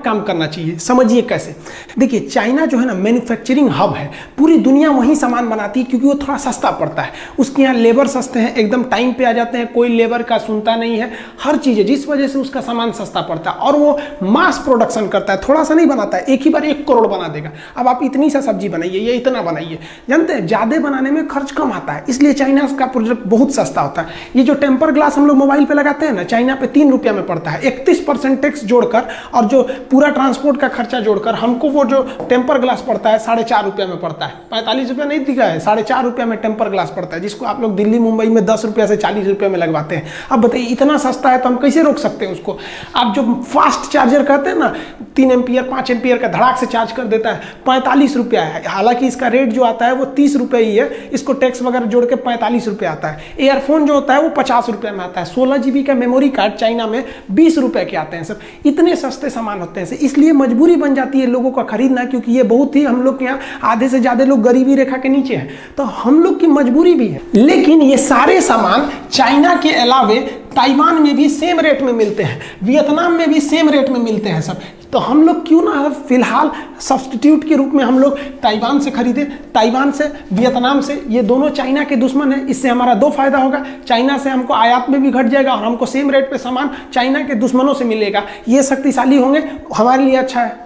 काम करना चाहिए। समझिए कैसे। देखिए चाइना जो है ना मैन्युफैक्चरिंग हब है, पूरी दुनिया वहीं सामान बनाती है क्योंकि वो थोड़ा सस्ता पड़ता है। उसके यहाँ लेबर सस्ते हैं, एकदम टाइम पे आ जाते हैं, कोई लेबर का सुनता नहीं है, हर चीज़ है, जिस वजह से उसका सामान सस्ता पड़ता है। और वो मास प्रोडक्शन करता है, थोड़ा सा नहीं बनाता है, एक ही बार 1 करोड़ बना देगा। अब आप इतनी सा सब्जी बनाइए या इतना बनाइए, जानते हैं ज़्यादा बनाने में खर्च कम आता है, इसलिए चाइना का प्रोडक्ट बहुत सस्ता होता है। ये जो टेम्पर ग्लास हम लोग मोबाइल पे लगाते हैं ना, चाइना पे 3 रुपया में पड़ता है। 31% टैक्स जोड़कर और जो पूरा ट्रांसपोर्ट का खर्चा जोड़कर हमको वो जो टेम्पर ग्लास पड़ता है 4.5 रुपया में पड़ता है। 45 रुपया नहीं दिखा है, 4.5 रुपया में टेम्पर ग्लास पड़ता है, जिसको आप लोग दिल्ली मुंबई में 10 रुपया से 40 रुपये में लगवाते हैं। अब बताइए इतना सस्ता है तो हम कैसे रोक सकते हैं उसको। आप जो फास्ट चार्जर कहते हैं ना, 3 एम्पियर 5 एम्पियर का धड़ाक से चार्ज कर देता है, 45 रुपया है। हालांकि इसका रेट जो आता है वो 30 रुपये ही है, इसको टैक्स वगैरह जोड़ के 45 रुपये आता है। एयरफोन जो होता है वो 50 रुपये में आता है। 16 GB का मेमोरी कार्ड चाइना में 20 रुपये के आते हैं। सब इतने सस्ते सामान होते हैं, इसलिए मजबूरी बन जाती है लोगों का खरीदना, क्योंकि ये बहुत ही, हम लोग के यहाँ आधे से ज्यादा लोग गरीबी रेखा के नीचे हैं, तो हम लोग की मजबूरी भी है। लेकिन ये सारे सामान चाइना के अलावे ताइवान में भी सेम रेट में मिलते हैं, वियतनाम में भी सेम रेट में मिलते हैं सब। तो हम लोग क्यों ना फिलहाल सब्स्टिट्यूट के रूप में हम लोग ताइवान से खरीदें, ताइवान से, वियतनाम से। ये दोनों चाइना के दुश्मन हैं, इससे हमारा 2 फायदा होगा। चाइना से हमको आयात में भी घट जाएगा और हमको सेम रेट पे सामान चाइना के दुश्मनों से मिलेगा। ये शक्तिशाली होंगे, हमारे लिए अच्छा है।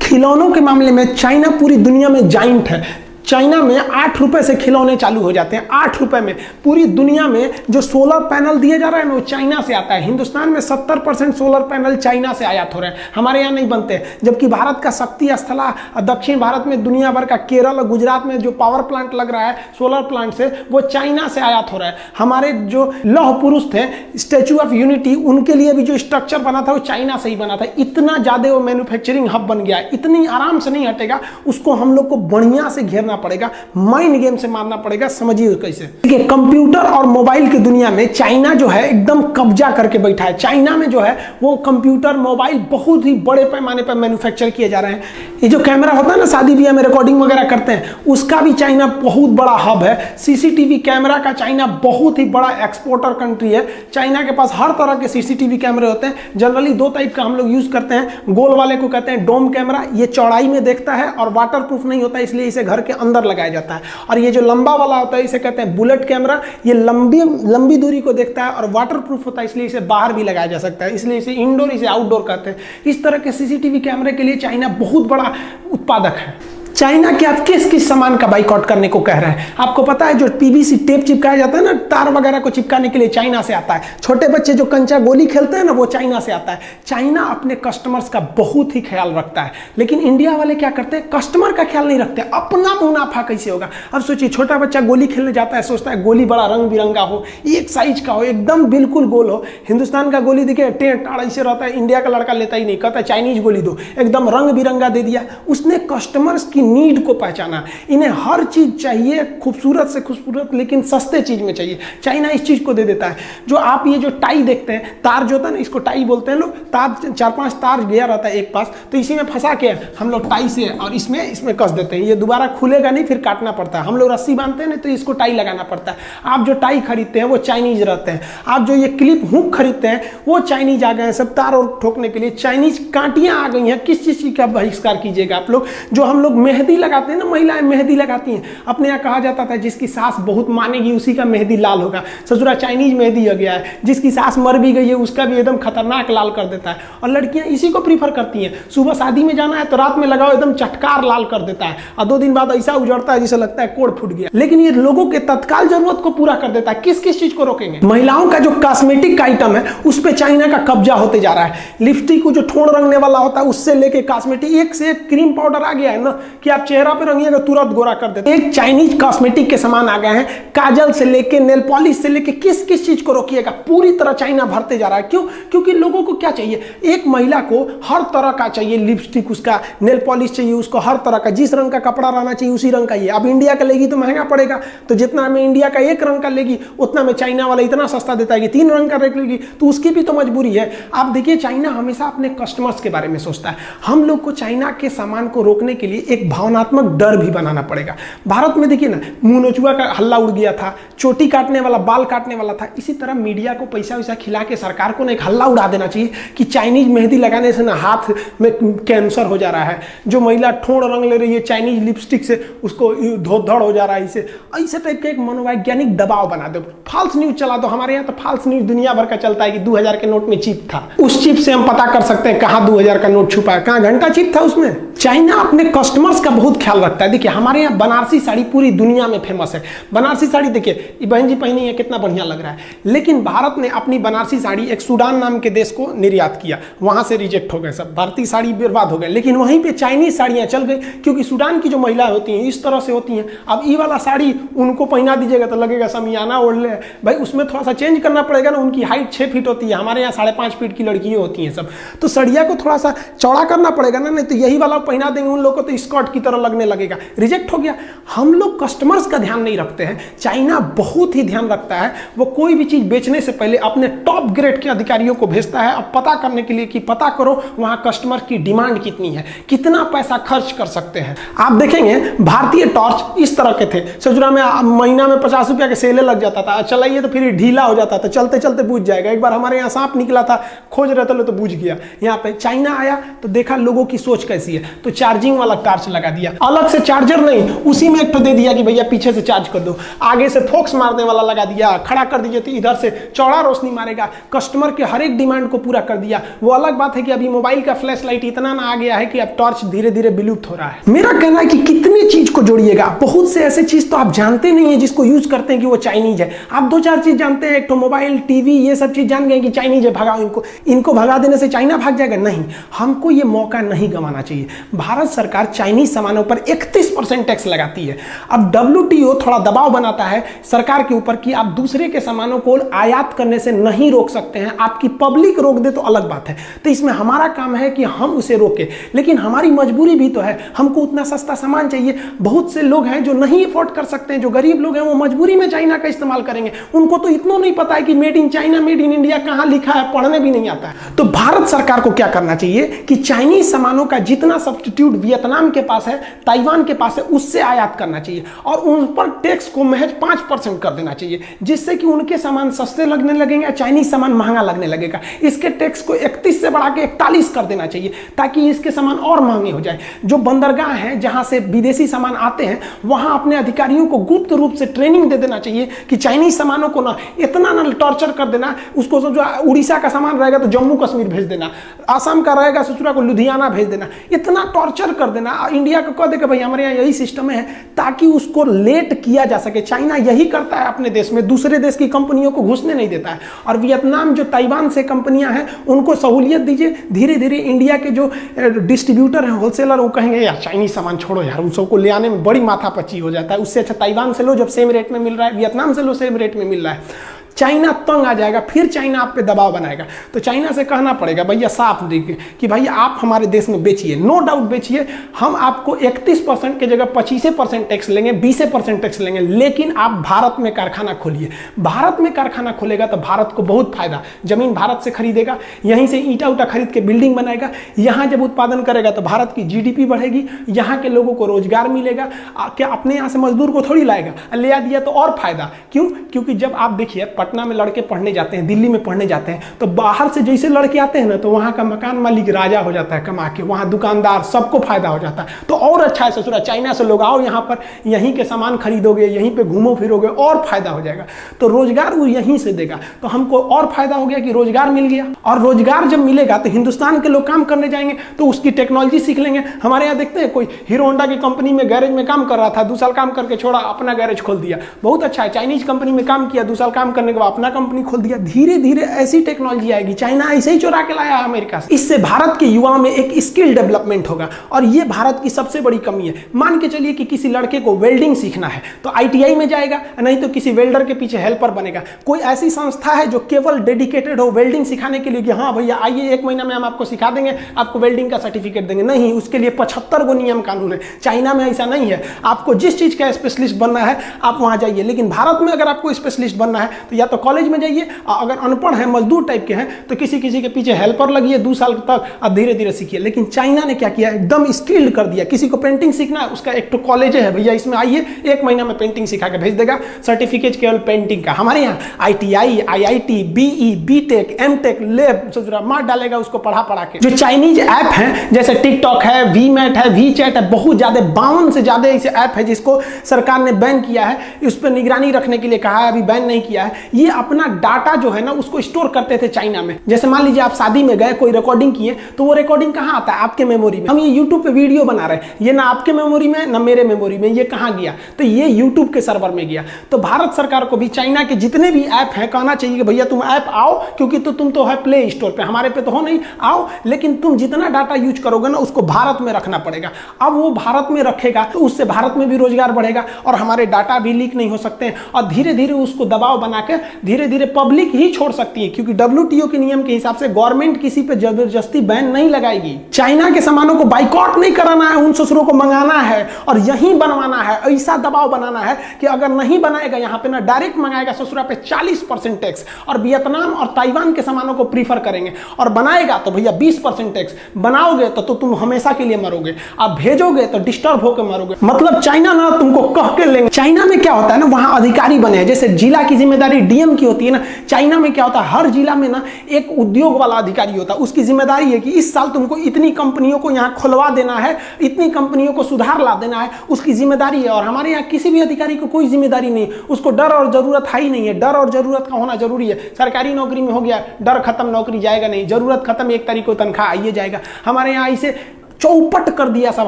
खिलौनों के मामले में चाइना पूरी दुनिया में जाइंट है। चाइना में 8 रुपए से खिलौने चालू हो जाते हैं, 8 रुपए में। पूरी दुनिया में जो सोलर पैनल दिए जा रहे हैं वो चाइना से आता है। हिंदुस्तान में 70% सोलर पैनल चाइना से आयात हो रहे हैं, हमारे यहाँ नहीं बनते। जबकि भारत का शक्ति स्थल दक्षिण भारत में, दुनिया भर का केरल और गुजरात में जो पावर प्लांट लग रहा है सोलर प्लांट से, वो चाइना से आयात हो रहा है। हमारे जो लौह पुरुष थे, स्टैचू ऑफ यूनिटी, उनके लिए भी जो स्ट्रक्चर बना था वो चाइना से ही बना था। इतना ज्यादा वो मैन्युफैक्चरिंग हब बन गया है, इतनी आराम से नहीं हटेगा। उसको हम लोग को बढ़िया से घेरना पड़ेगा, माइंड गेम से मारना पड़ेगा। समझिए कैसे। देखिए कंप्यूटर और मोबाइल की दुनिया में चाइना जो है एकदम कब्जा करके बैठा है। चाइना में जो है वो कंप्यूटर मोबाइल बहुत ही बड़े पैमाने पर मैन्युफैक्चर किए जा रहे हैं। ये जो कैमरा होता है ना, शादी ब्याह में रिकॉर्डिंग वगैरह करते हैं, उसका भी चाइना बहुत बड़ा हब है। सीसीटीवी कैमरा का चाइना बहुत ही बड़ा एक्सपोर्टर कंट्री है। चाइना के पास हर तरह के सीसीटीवी कैमरे होते हैं। जनरली 2 टाइप का हम लोग यूज करते हैं। गोल वाले को कहते हैं डोम कैमरा, ये चौड़ाई में देखता है और वाटर प्रूफ नहीं होता, इसलिए इसे घर के अंदर लगाया जाता है। और ये जो लंबा वाला होता है इसे कहते हैं बुलेट कैमरा, ये लंबी दूरी को देखता है और वाटर प्रूफ होता है, इसलिए इसे बाहर भी लगाया जा सकता है, इसलिए इसे इंडोर, इसे आउटडोर कहते हैं। इस तरह के सीसीटीवी कैमरे के लिए चाइना बहुत बड़ा उत्पादक है। चाइना के आप किस किस सामान का बाइकआउट करने को कह रहे हैं? आपको पता है जो पीवीसी टेप चिपकाया जाता है ना, तार वगैरह को चिपकाने के लिए, चाइना से आता है। छोटे बच्चे जो कंचा गोली खेलते हैं ना, वो चाइना से आता है। चाइना अपने कस्टमर्स का बहुत ही ख्याल रखता है, लेकिन इंडिया वाले क्या करते हैं, कस्टमर का ख्याल नहीं रखते, अपना मुनाफा कैसे होगा। अब सोचिए छोटा बच्चा गोली खेलने जाता है, सोचता है गोली बड़ा रंग बिरंगा हो, एक साइज का हो, एकदम बिल्कुल गोल हो। हिंदुस्तान का गोली देखिए टेढ़ टाढ़ ऐसे रहता है, इंडिया का लड़का लेता ही नहीं, कहता है चाइनीज गोली दो, एकदम रंग बिरंगा दे दिया। उसने कस्टमर्स की नीड को पहचाना। इन्हें हर चीज चाहिए, खूबसूरत से खूबसूरत, लेकिन सस्ते चीज में चाहिए। चाइना इस चीज को दे देता है। जो आप ये जो टाई देखते हैं, तार जो होता है ना, इसको टाई बोलते हैं लोग। तार 4-5 तार गया रहता है एक पास, तो इसी में फंसा के हम लोग टाई से और इसमें कस देते हैं। ये दोबारा खुलेगा नहीं, फिर काटना पड़ता है। हम लोग रस्सी बांधते हैं ना, तो इसको टाई लगाना पड़ता है। आप जो टाई खरीदते हैं वो चाइनीज रहते हैं। आप जो ये क्लिप हुक खरीदते हैं वो चाइनीज आ गए हैं। सब तार और ठोकने के लिए चाइनीज कांटियां आ गई हैं। किस चीज का बहिष्कार कीजिएगा आप लोग? जो हम लोग मेहंदी लगाते हैं ना, महिलाएं मेहंदी लगाती हैं, अपने यहाँ कहा जाता था जिसकी सास बहुत मानेगी उसी का मेहंदी लाल होगा। ससुरा चाइनीज मेहंदी हो गया है, जिसकी सास मर भी गई है उसका भी एकदम खतरनाक लाल कर देता है। और लड़कियां इसी को प्रीफर करती हैं। सुबह शादी में जाना है तो रात में लगाओ, एकदम चटकार लाल कर देता है, और 2 दिन बाद ऐसा उजड़ता है जिसे लगता है कोड़ फूट गया। लेकिन ये लोगों के तत्काल जरूरत को पूरा कर देता है। किस किस चीज को रोकेंगे? महिलाओं का जो कॉस्मेटिक आइटम है उस पर चाइना का कब्जा होते जा रहा है। लिपस्टिक को जो ठोड़ रंगने वाला होता है उससे लेके कॉस्मेटिक, एक से एक क्रीम पाउडर आ गया है ना कि आप चेहरा पे रंगिएगा तुरंत गोरा कर देते। एक चाइनीज कॉस्मेटिक के सामान आ गए हैं, काजल से लेके नेल पॉलिश से लेके किस किस चीज को रोकिएगा, पूरी तरह चाइना भरते जा रहा है। क्यों? क्योंकि लोगों को क्या चाहिए, एक महिला को हर तरह का चाहिए, लिपस्टिक उसका, नेल पॉलिश चाहिए उसको, हर तरह का, जिस रंग का कपड़ा रहना चाहिए उसी रंग का। ये अब इंडिया का लेगी तो महंगा पड़ेगा, तो जितना में इंडिया का एक रंग का लेगी उतना में चाइना वाला इतना सस्ता देता है कि 3 रंग का लेगी, तो उसकी भी तो मजबूरी है। आप देखिए चाइना हमेशा अपने कस्टमर्स के बारे में सोचता है। हम लोग को चाइना के सामान को रोकने के लिए एक एक भावनात्मक डर भी बनाना पड़ेगा। भारत में देखिए ना, मुंह नोचुआ का हल्ला उड़ गया था, चोटी काटने वाला, बाल काटने वाला था। इसी तरह मीडिया को पैसा वैसा खिला के सरकार को ना एक हल्ला उड़ा देना चाहिए कि चाइनीज मेहंदी लगाने से ना हाथ में कैंसर हो जा रहा है, जो महिला ठोड़ रंग ले रही है चाइनीज लिपस्टिक से उसको धोधड़ हो जा रहा है। इसे ऐसे टाइप का एक मनोवैज्ञानिक दबाव बना दो, फॉल्स न्यूज चला दो। हमारे यहाँ तो फॉल्स न्यूज दुनिया भर का चलता है कि 2000 के नोट में चिप था, उस चिप से हम पता कर सकते हैं कहाँ 2000 का नोट छुपा है, कहाँ घंटा चिप था उसमें। चाइना अपने कस्टमर्स का बहुत ख्याल रखता है। देखिए हमारे यहाँ बनारसी साड़ी पूरी दुनिया में फेमस है। बनारसी साड़ी देखिए, ये बहन जी पहनी है, कितना बढ़िया लग रहा है। लेकिन भारत ने अपनी बनारसी साड़ी एक सूडान नाम के देश को निर्यात किया, वहां से रिजेक्ट हो गए सब, भारतीय साड़ी बर्बाद हो गए। लेकिन वहीं पे चाइनीज साड़ियां चल गई, क्योंकि सूडान की जो महिलाएं होती हैं इस तरह से होती हैं। अब ये वाला साड़ी उनको पहना दीजिएगा तो लगेगा समियाना ओढ़ ले भाई, उसमें थोड़ा सा चेंज करना पड़ेगा ना। उनकी हाइट 6 फीट होती है, हमारे यहाँ 5.5 फीट की लड़कियां होती हैं सब, तो सड़िया को थोड़ा सा चौड़ा करना पड़ेगा ना, नहीं तो यही वाला पहना देंगे उन लोगों को तो स्कर्ट की तरह लगने लगेगा, रिजेक्ट हो गया। हम लोग कस्टमर्स का ध्यान नहीं रखते हैं, चाइना बहुत ही ध्यान रखता है। वो कोई भी चीज बेचने से पहले अपने टॉप ग्रेड के अधिकारियों को भेजता है अब पता करने के लिए कि पता करो वहां कस्टमर की डिमांड कितनी है, कितना पैसा खर्च कर सकते हैं। आप देखेंगे भारतीय टॉर्च इस तरह के थे, सजुरा में महीना में 50 रुपया के सेले लग जाता था, चलाइए तो फिर ढीला हो जाता था, चलते चलते बुझ जाएगा। एक बार हमारे यहाँ सांप निकला था, खोज रहे थे तो बुझ गया। यहाँ पे चाइना आया तो देखा लोगों की सोच कैसी है, तो चार्जिंग वाला टॉर्च लगा दिया, अलग से चार्जर नहीं, उसी में एक तो दे दिया कि भैया पीछे से चार्ज कर दो, आगे से फोक्स मारने वाला लगा दिया, खड़ा कर दीजिए तो इधर से चौड़ा रोशनी मारेगा, कस्टमर के हर एक डिमांड को पूरा कर दिया। वो अलग बात है कि अभी मोबाइल का फ्लैश लाइट इतना ना आ गया है कि अब टॉर्च धीरे धीरे विलुप्त हो रहा है। मेरा कहना है कि कितनी चीज को जोड़िएगा, बहुत से ऐसे चीज तो आप जानते नहीं है जिसको यूज करते हैं कि वो चाइनीज है। आप 2-4 चीज जानते हैं, एक तो मोबाइल, टीवी, ये सब चीज जान गए कि चाइनीज है, भगाओ इनको भगा देने से चाइना भाग जाएगा, नहीं। हमको ये मौका नहीं गंवाना चाहिए। भारत सरकार चाइनीज सामानों पर 31% टैक्स लगाती है। अब WTO थोड़ा दबाव बनाता है सरकार के ऊपर कि आप दूसरे के सामानों को आयात करने से नहीं रोक सकते हैं, आपकी पब्लिक रोक दे तो अलग बात है। तो इसमें हमारा काम है कि हम उसे रोके, लेकिन हमारी मजबूरी भी तो है, हमको उतना सस्ता सामान चाहिए। बहुत से लोग हैं जो नहीं अफोर्ड कर सकते हैं, जो गरीब लोग हैं वो मजबूरी में चाइना का इस्तेमाल करेंगे। उनको तो इतना नहीं पता है कि made in China, made in India कहां लिखा है, पढ़ने भी नहीं आता है। तो भारत सरकार को क्या करना चाहिए कि चाइनीज सामानों का जितना सब्स्टिट्यूट वियतनाम के पास है, ताइवान के पास है, उससे आयात करना चाहिए और उन पर टैक्स को महज 5% कर देना चाहिए, जिससे कि उनके सामान सस्ते लगने लगेंगे, चाइनीज सामान महंगा लगने लगेगा। इसके टैक्स को 31 से बढ़ा के 41 कर देना चाहिए ताकि इसके सामान और महंगे हो जाए। जो बंदरगाह हैं जहां से विदेशी सामान आते हैं, वहां अपने अधिकारियों को गुप्त रूप से ट्रेनिंग दे देना चाहिए कि चाइनीज सामानों को ना इतना ना टॉर्चर कर देना, उसको जो उड़ीसा का सामान रहेगा तो जम्मू कश्मीर भेज देना, आसाम का रहेगा ससुरा को लुधियाना भेज देना, इतना टॉर्चर कर देना। इंडिया को कह देगा भाई हमारे यहाँ यही सिस्टम है, ताकि उसको लेट किया जा सके। चाइना यही करता है अपने देश में, दूसरे देश की कंपनियों को घुसने नहीं देता है। और वियतनाम जो ताइवान से कंपनियां हैं उनको सहूलियत दीजिए, धीरे धीरे इंडिया के जो डिस्ट्रीब्यूटर हैं, होलसेलर, वो कहेंगे यार चाइनीज सामान छोड़ो यार, उन सबको ले आने में बड़ी माथापच्ची हो जाता है, उससे अच्छा ताइवान से लो जब सेम रेट में मिल रहा है, वियतनाम से लो सेम रेट में मिल रहा है। चाइना तंग आ जाएगा, फिर चाइना आप पे दबाव बनाएगा। तो चाइना से कहना पड़ेगा भैया साफ देखिए कि भाई आप हमारे देश में बेचिए, नो डाउट बेचिए, हम आपको 31% की जगह 25% टैक्स लेंगे, 20% टैक्स लेंगे, लेकिन आप भारत में कारखाना खोलिए। भारत में कारखाना खोलेगा तो भारत को बहुत फायदा, जमीन भारत से खरीदेगा, यहीं से ईंटा उटा खरीद के बिल्डिंग बनाएगा, यहाँ जब उत्पादन करेगा तो भारत की GDP बढ़ेगी, यहाँ के लोगों को रोजगार मिलेगा। क्या अपने यहाँ से मजदूर को थोड़ी लाएगा, ले आ दिया तो और फायदा। क्यों? क्योंकि जब आप देखिए पटना में लड़के पढ़ने जाते हैं, दिल्ली में पढ़ने जाते हैं, तो बाहर से जैसे लड़के आते हैं ना, तो वहां का मकान मालिक राजा हो जाता है कमा के, वहां दुकानदार, सबको फायदा हो जाता है। तो और अच्छा है ससुरा, चाइना से लोग आओ यहाँ पर, यहीं के सामान खरीदोगे, यहीं पे घूमो फिरोगे, और फायदा हो जाएगा। तो रोजगार वो यहीं से देगा, तो हमको और फायदा हो गया कि रोजगार मिल गया। और रोजगार जब मिलेगा तो हिंदुस्तान के लोग काम करने जाएंगे, तो उसकी टेक्नोलॉजी सीख लेंगे। हमारे यहाँ देखते हैं कोई हीरो होंडा की कंपनी में गैरेज में काम कर रहा था, 2 साल काम करके छोड़ा, अपना गैरेज खोल दिया, बहुत अच्छा है। चाइनीज कंपनी में काम किया, 2 साल काम करने के बाद अपना कंपनी खोल दिया। धीरे धीरे ऐसी टेक्नोलॉजी आएगी, चाइना ऐसे ही चुरा के लाया है अमेरिका से। इससे भारत के युवाओं में एक स्किल डेवलपमेंट होगा, और ये भारत की सबसे बड़ी कमी है। मान के चलिए कि किसी लड़के को वेल्डिंग सीखना है तो ITI में जाएगा, नहीं तो किसी वेल्डर के पीछे हेल्पर बनेगा। कोई ऐसी संस्था है जो केवल डेडिकेटेड हो वेल्डिंग सिखाने के लिए कि हाँ भैया आइए 1 महीना में हम आपको सिखा देंगे, आपको वेल्डिंग का सर्टिफिकेट देंगे? नहीं, उसके लिए 75 गो नियम कानून है। चाइना में ऐसा नहीं है, आपको जिस चीज का स्पेशलिस्ट बनना है आप वहां जाइए। लेकिन भारत में अगर आपको स्पेशलिस्ट बनना है तो या तो कॉलेज में जाइए, अगर अनपढ़ है मजदूर टाइप के हैं तो किसी किसी के पीछे हेल्पर लगिए 2 साल तक, अब धीरे धीरे सीखिए। लेकिन चाइना ने क्या किया, एकदम स्किल्ड कर दिया। किसी को पेंटिंग सीखना है, उसका एक तो कॉलेज है भैया, इसमें आइए 1 महीना में पेंटिंग सिखा के भेज देगा, सर्टिफिकेट केवल पेंटिंग का। हमारे यहाँ ITI, IIT, BE, BTech, MTech, lab मार डालेगा उसको पढ़ा के। जो चाइनीज ऐप हैं जैसे टिकटॉक है, वीमैट है, वीचैट है, बहुत ज्यादा 52 से ज्यादा ऐसे ऐप है जिसको सरकार ने बैन किया है, उस पर निगरानी रखने के लिए कहा है, अभी बैन नहीं किया है। ये अपना डाटा जो है ना उसको स्टोर करते थे चाइना में। जैसे मान लीजिए आप शादी में गए, कोई रिकॉर्डिंग किए, तो वो रिकॉर्डिंग कहाँ आता है, आपके मेमोरी में। हम ये यूट्यूब पे वीडियो बना रहे हैं, ये ना आपके मेमोरी में ना मेरे मेमोरी में, ये कहाँ गया, तो ये यूट्यूब के सर्वर में गया। तो भारत सरकार को भी चाइना के जितने भी ऐप हैं कहना चाहिए कि भैया तुम ऐप आओ, क्योंकि तो तुम तो है प्ले स्टोर पे, हमारे पे तो हो नहीं, आओ, लेकिन तुम जितना डाटा यूज करोगे ना उसको भारत में रखना पड़ेगा। अब वो भारत में रखेगा तो उससे भारत में भी रोजगार बढ़ेगा और हमारे डाटा भी लीक नहीं हो सकते हैं, और धीरे धीरे उसको दबाव बना के धीरे धीरे पब्लिक ही छोड़ सकती है, क्योंकि WTO के नियम के हिसाब से गवर्नमेंट किसी पे जबरदस्ती बैन नहीं लगाएगी। चाइना के सामानों को बाइकआउट नहीं कराना है, उन ससुरों को मंगाना है और यहीं बनवाना है। ऐसा दबाव बनाना है कि अगर नहीं बनाएगा यहाँ पे ना, डायरेक्ट मंगाएगा ससुरा पे 40% टैक्स, और वियतनाम और ताइवान के सामानों को प्रीफर करेंगे, और बनाएगा तो भैया 20% टैक्स। बनाओगे तो तुम हमेशा के लिए मरोगे, आप भेजोगे तो डिस्टर्ब होकर मरोगे। मतलब चाइना ना तुमको कह के लेंगे। चाइना में क्या होता है ना, वहां अधिकारी बने हैं, जैसे जिला की जिम्मेदारी DM की होती है ना, चाइना में क्या होता है, हर जिला में ना एक उद्योग वाला अधिकारी होता है, उसकी जिम्मेदारी है कि इस साल तुमको इतनी कंपनियों को यहाँ खुलवा देना है, इतनी कंपनियों को सुधार ला देना है, उसकी जिम्मेदारी है। और हमारे यहाँ किसी भी अधिकारी को कोई जिम्मेदारी नहीं, उसको डर और जरूरत है ही नहीं है। डर और जरूरत का होना जरूरी है। सरकारी नौकरी में हो गया, डर खत्म, नौकरी जाएगा नहीं, जरूरत खत्म, 1 तारीख को तनख्वाह आइए जाएगा। हमारे यहाँ इसे चौपट कर दिया सब,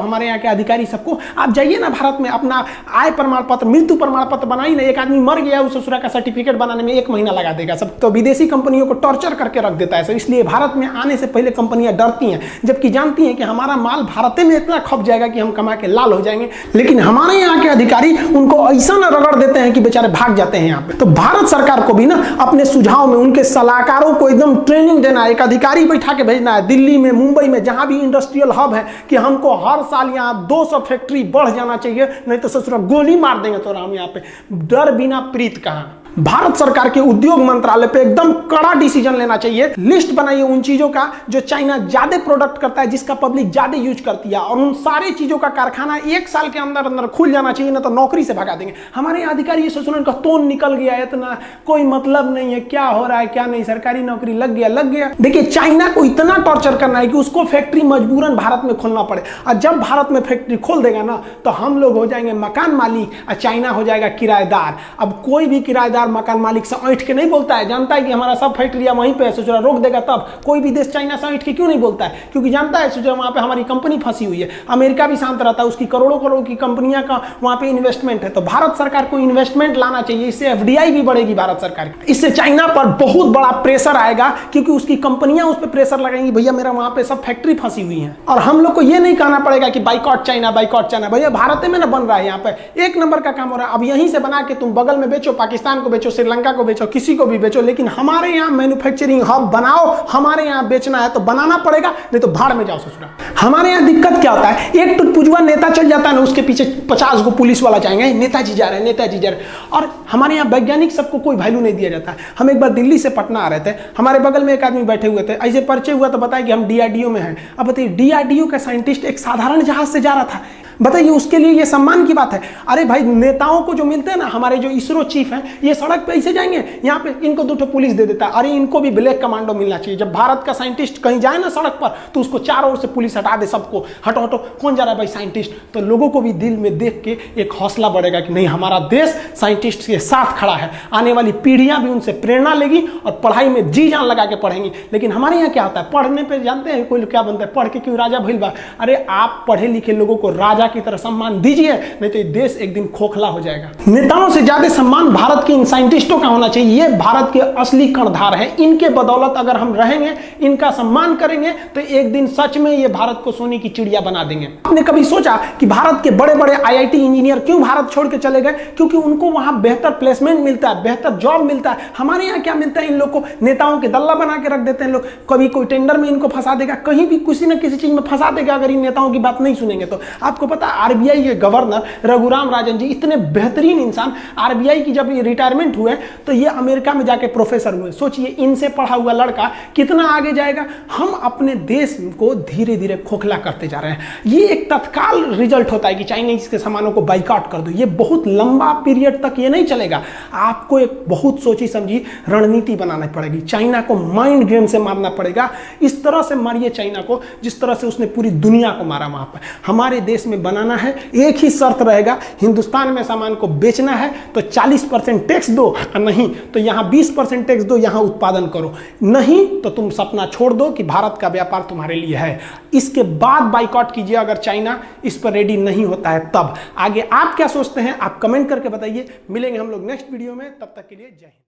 हमारे यहाँ के अधिकारी सबको। आप जाइए ना भारत में, अपना आय प्रमाण पत्र, मृत्यु प्रमाण पत्र बनाइए ना, एक आदमी मर गया उस ससुरा का सर्टिफिकेट बनाने में 1 महीना लगा देगा सब। तो विदेशी कंपनियों को टॉर्चर करके रख देता है सब। इसलिए भारत में आने से पहले कंपनियां डरती हैं, जबकि जानती हैं कि हमारा माल भारत में इतना खप जाएगा कि हम कमा के लाल हो जाएंगे। लेकिन हमारे यहाँ के अधिकारी उनको ऐसा न रगड़ देते हैं कि बेचारे भाग जाते हैं यहाँ पे। तो भारत सरकार को भी ना अपने सुझाव में उनके सलाहकारों को एकदम ट्रेनिंग देना है, एक अधिकारी बैठा के भेजना है दिल्ली में, मुंबई में, जहां भी इंडस्ट्रियल हब है, कि हमको हर साल यहाँ 200 फैक्ट्री बढ़ जाना चाहिए, नहीं तो ससुरा गोली मार देंगे तो हम यहाँ पे। डर बिना प्रीत कहाँ। भारत सरकार के उद्योग मंत्रालय पे एकदम कड़ा डिसीजन लेना चाहिए। लिस्ट बनाइए उन चीजों का जो चाइना ज्यादा प्रोडक्ट करता है, जिसका पब्लिक ज्यादा यूज करती है, और उन सारे चीजों का कारखाना 1 साल के अंदर अंदर खुल जाना चाहिए, ना तो नौकरी से भगा देंगे। हमारे यहाँ अधिकारी ये सोचने का तोन निकल गया है, इतना कोई मतलब नहीं है क्या हो रहा है क्या नहीं, सरकारी नौकरी लग गया। देखिए चाइना को इतना टॉर्चर करना है कि उसको फैक्ट्री मजबूरन भारत में खोलना पड़े, और जब भारत में फैक्ट्री खोल देगा ना तो हम लोग हो जाएंगे मकान मालिक और चाइना हो जाएगा किराएदार। अब कोई भी किराएदार मकान मालिक से ऐंठ के नहीं बोलता है, जानता है कि हमारा सब फैक्ट्रियां वहीं पे है, सोच रहा रोक देगा तब। कोई भी देश चाइना से ऐंठ के क्यों नहीं बोलता है, क्योंकि जानता है सोच रहा वहां पे हमारी कंपनी फंसी हुई है। अमेरिका भी शांत रहता है, उसकी करोड़ों करोड़ की कंपनियां का वहां पे इन्वेस्टमेंट है। तो भारत सरकार को इन्वेस्टमेंट लाना चाहिए, इससे FDI भी बढ़ेगी भारत सरकार की। इससे चाइना पर बहुत बड़ा प्रेशर आएगा, क्योंकि उसकी कंपनियां उस पर प्रेशर लगाएंगी, भैया मेरा वहां पे सब फैक्ट्री फंसी हुई है। और हम लोग को यह नहीं कहना पड़ेगा कि बाइकआउट चाइना, भैया भारत में ना बन रहा है, यहाँ पे 1 नंबर का काम हो रहा है। अब यहीं से बना के तुम बगल में बेचो, पाकिस्तान को बेचो, श्रीलंका को बेचो, किसी को भी बेचो, लेकिन हमारे यहाँ मैन्युफैक्चरिंग हब बनाओ। हमारे यहाँ बेचना है तो बनाना पड़ेगा, नहीं तो भाड़ में जाओ ससुरा। हमारे यहाँ दिक्कत क्या होता है, एक तो पुजवा नेता चल जाता है ना, उसके पीछे 50 को पुलिस वाला जाएंगे, नेताजी जा रहे हैं, नेताजी जा रहे हैं। और हमारे यहाँ वैज्ञानिक सबको कोई वैल्यू नहीं दिया जाता है। हम एक बार दिल्ली से पटना आ रहे थे, हमारे बगल में एक आदमी बैठे हुए थे, ऐसे परिचय हुआ तो बताया कि हम DRDO में हैं। अब बताइए DRDO का साइंटिस्ट एक साधारण जहाज से जा रहा था, बताइए उसके लिए ये सम्मान की बात है। अरे भाई नेताओं को जो मिलते हैं ना, हमारे जो इसरो चीफ हैं, ये सड़क पे ऐसे जाएंगे, यहाँ पे इनको 2 पुलिस दे देता है। अरे इनको भी ब्लैक कमांडो मिलना चाहिए। जब भारत का साइंटिस्ट कहीं जाए ना सड़क पर, तो उसको चारों ओर से पुलिस हटा दे, सबको हटो हटो, कौन जा रहा है भाई साइंटिस्ट। तो लोगों को भी दिल में देख के एक हौसला बढ़ेगा कि नहीं, हमारा देश साइंटिस्ट के साथ खड़ा है। आने वाली पीढ़ियां भी उनसे प्रेरणा लेगी और पढ़ाई में जी जान लगा के पढ़ेंगी। लेकिन हमारे यहाँ क्या होता है, पढ़ने पर जानते हैं कोई क्या बनता है, पढ़ के क्यों राजा भइल बा। अरे आप पढ़े लिखे लोगों को राजा की तरह सम्मान दीजिए, नहीं तो ये देश एक दिन खोखला हो जाएगा। नेताओं से ज्यादा सम्मान भारत के इन साइंटिस्टों का होना चाहिए। ये भारत के असली कर्णधार हैं। इनके बदौलत अगर हम रहेंगे, इनका सम्मान करेंगे, तो एक दिन सच में ये भारत को सोने की चिड़िया बना देंगे। आपने कभी सोचा कि भारत के बड़े बड़े IIT इंजीनियर क्यों भारत छोड़ के चले गए? क्योंकि उनको वहां बेहतर प्लेसमेंट मिलता है, बेहतर जॉब मिलता है। हमारे यहाँ क्या मिलता है, इन लोग को नेताओं के दल्ला बना के रख देते हैं लोग। कभी कोई टेंडर में इनको फंसा देगा, कहीं भी किसी न किसी चीज में फंसा देगा, अगर इन नेताओं की बात नहीं सुनेंगे तो। आपको पता है आरबीआई के गवर्नर रघुराम राजन जी इतने बेहतरीन इंसान, आरबीआई की जब ये रिटायरमेंट हुए तो ये अमेरिका में जाके प्रोफेसर हुए। सोचिए इनसे पढ़ा हुआ लड़का कितना आगे जाएगा। हम अपने देश को धीरे धीरे खोखला करते जा रहे हैं। ये एक तत्काल रिजल्ट होता है कि चाइनीज के सामानों को बाइकआउट कर दो, ये बहुत लंबा पीरियड तक ये नहीं चलेगा। आपको एक बहुत सोची समझी रणनीति बनानी पड़ेगी। चाइना को माइंड गेम से मारना पड़ेगा। इस तरह से मारिए चाइना को जिस तरह से उसने पूरी दुनिया को मारा। वहां पर हमारे देश में बनाना है, एक ही शर्त रहेगा, हिंदुस्तान में सामान को बेचना है तो 40% टैक्स दो, नहीं तो यहां 20% टैक्स दो, यहां उत्पादन करो, नहीं तो तुम सपना छोड़ दो कि भारत का व्यापार तुम्हारे लिए है। इसके बाद बाइकआउट कीजिए अगर चाइना इस पर रेडी नहीं होता है तब। आगे आप क्या सोचते हैं आप कमेंट करके बताइए। मिलेंगे हम लोग नेक्स्ट वीडियो में, तब तक के लिए जय हिंद।